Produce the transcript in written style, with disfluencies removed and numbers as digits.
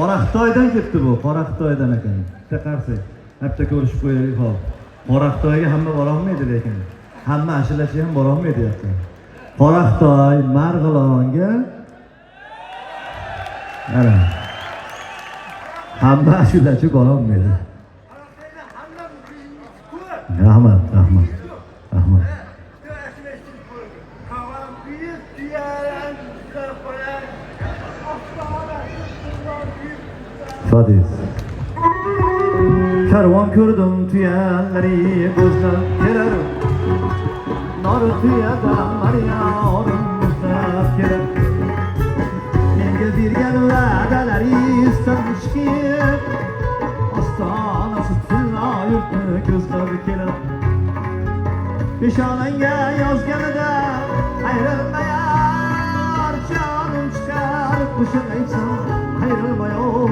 Qoraqitoydan ketdi bu, Qoraqitoydan ekan. Bitta qarsak, hafta ko'rishib qo'yaylik hop. Qoraqitoyga hamma bora olmaydi lekin. Hamma ashulachi ham bora olmaydi deyapti. Qoraqitoy, Marg'ilonga ana. Hamma ashulachi bora olmaydi. Rahmat, rahmat. Rahmat. Fadiz. Karvon ko'rdim tuyalari ko'zlab kelar. Nori tuyadan Maryarim muzlab kelar. Menga bergan va'dalari istamishki, ostonasi tilnoy yurtni ko'zlab kelar. Peshonangga yozganida ayrilmayar, jonim chiqar qo'shiq aytsam ayrilmayar.